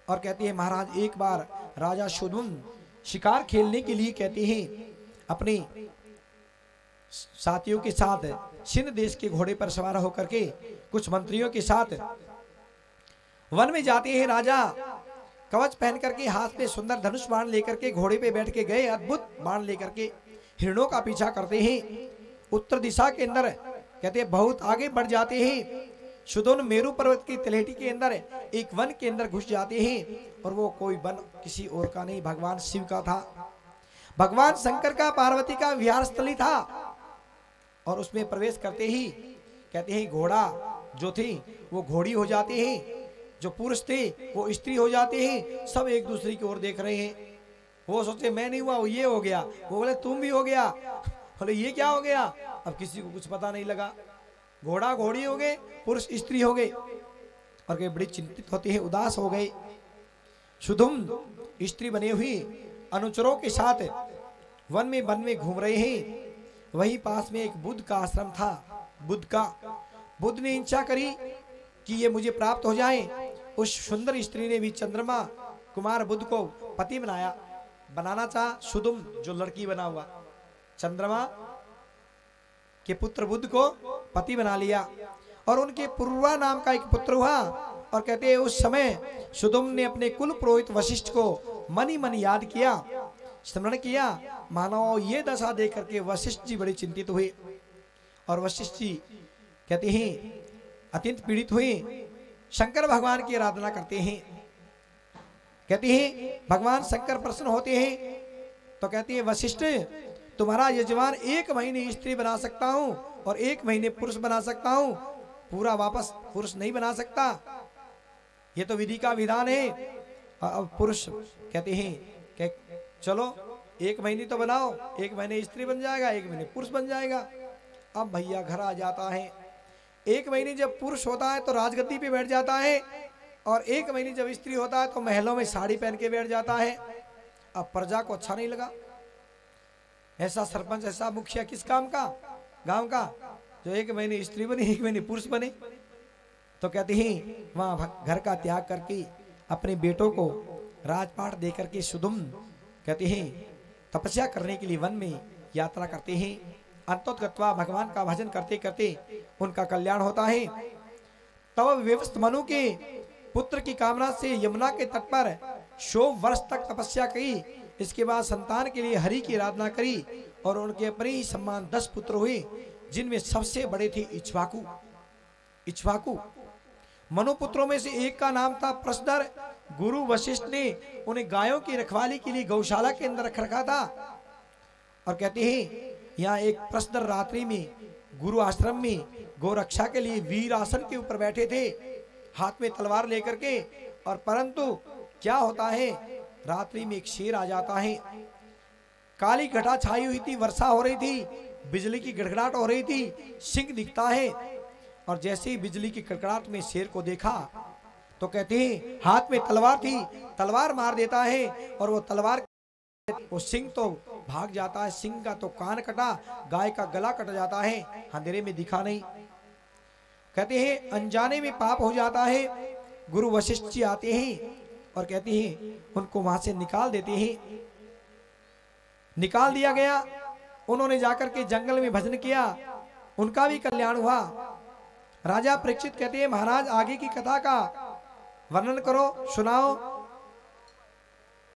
और कहती है महाराज एक बार राजा शुदुम शिकार खेलने के लिए कहते हैं अपने साथियों के साथ सिंध देश के घोड़े पर सवार होकर के कुछ मंत्रियों के साथ वन में जाते हैं। राजा कवच पहन करके हाथ में सुंदर धनुष बाण लेकर के घोड़े पे बैठ के गए, अद्भुत बाण लेकर के हिरणों का पीछा करते हैं। उत्तर दिशा के अंदर कहते हैं बहुत आगे बढ़ जाते हैं। शुदुन मेरू पर्वत की तलहटी के अंदर एक वन के अंदर घुस जाते हैं और वो कोई वन किसी और का नहीं, भगवान शिव का था। भगवान शंकर का पार्वती का विहार स्थली था और उसमें प्रवेश करते ही कहते हैं घोड़ा जो थी वो घोड़ी हो जाते हैं, जो पुरुष थे वो स्त्री हो जाते हैं। सब एक दूसरे की ओर देख रहे हैं। वो सोचे मैं नहीं हुआ, वो ये हो गया। वो बोले तुम भी हो गया। बोले ये क्या हो गया? अब किसी को कुछ पता नहीं लगा। घोड़ा घोड़ी हो गए, पुरुष स्त्री हो गए और वे बड़ी चिंतित होते हैं, उदास हो गए। शुदुम स्त्री बने हुई अनुचरों के साथ वन में घूम रहे हैं। वहीं पास में एक बुद्ध का आश्रम था। बुद्ध ने इच्छा करी कि ये मुझे प्राप्त हो जाए। उस सुंदर स्त्री ने भी चंद्रमा कुमार बुद्ध को पति बनाना चाहा। शुदुम जो लड़की बना हुआ चंद्रमा के पुत्र बुद्ध को पति बना लिया और उनके पूर्वा नाम का एक पुत्र हुआ। और कहते हैं उस समय शुदुम ने अपने कुल पुरोहित वशिष्ठ को मन ही मन याद किया, स्मरण किया। मानो ये दशा देख करके वशिष्ठ जी बड़े चिंतित हुए और वशिष्ठ जी कहते हैं अत्यंत पीड़ित हुए। शंकर भगवान की आराधना करते हैं। कहते हैं भगवान शंकर प्रसन्न होते हैं तो कहते हैं वशिष्ठ तुम्हारा यजमान 1 महीने स्त्री बना सकता हूं और 1 महीने पुरुष बना सकता हूं, पूरा वापस पुरुष नहीं बना सकता। ये तो विधि का विधान है। अब पुरुष कहते हैं कि चलो 1 महीने तो बनाओ, 1 महीने स्त्री बन जाएगा, 1 महीने पुरुष बन जाएगा। अब भैया घर आ जाता है। 1 महीने जब पुरुष होता है तो राजगद्दी पे बैठ जाता है और 1 महीने जब स्त्री होता है तो महलों में साड़ी पहन के बैठ जाता है। अब प्रजा को अच्छा नहीं लगा। ऐसा सरपंच, ऐसा मुखिया किस काम का? गांव का, जो 1 महीने स्त्री बने 1 महीने पुरुष बने। तो कहते हैं वहां घर का त्याग करके अपने बेटों को राजपाट दे करके शुदुम कहते हैं तपस्या करने के लिए वन में यात्रा करते हैं। अंतोत्गत्वा भगवान का भजन करते करते उनका कल्याण होता है। तब व्यवस्थ मनु के पुत्र की कामना से यमुना के तट पर 100 वर्ष तक तपस्या की। इसके बाद संतान के लिए हरि की आराधना करी और उनके अपने ही सम्मान 10 पुत्र हुए, जिनमें सबसे बड़े थे इक्ष्वाकु। मनुपुत्रों में से एक का नाम था प्रसदर। गुरु वशिष्ठ ने उन्हें गायों की रखवाली के लिए गौशाला के अंदर रख रखा था। और कहते हैं यहाँ एक प्रसदर रात्रि में गुरु आश्रम में गोरक्षा के लिए वीर आसन के ऊपर बैठे थे, हाथ में तलवार लेकर के। और परंतु क्या होता है, रात्रि में एक शेर आ जाता है। काली घटा छाई हुई थी, वर्षा हो रही थी, बिजली की गड़गड़ाहट हो रही थी, सिंह दिखता है। और जैसे ही बिजली की कड़कड़ाहट में शेर को देखा तो कहते हैं हाथ में तलवार थी, तलवार मार देता है और वो तलवार वो सिंह तो भाग जाता है। सिंह का तो कान कटा, गाय का गला कट जाता है, अंधेरे में दिखा नहीं। कहते हैं अनजाने में पाप हो जाता है। गुरु वशिष्ठ जी आते हैं और कहते हैं उनको वहां से निकाल देते हैं। निकाल दिया गया। उन्होंने जाकर के जंगल में भजन किया, उनका भी कल्याण हुआ। राजा परीक्षित कहते हैं महाराज आगे की कथा का वर्णन करो, सुनाओ।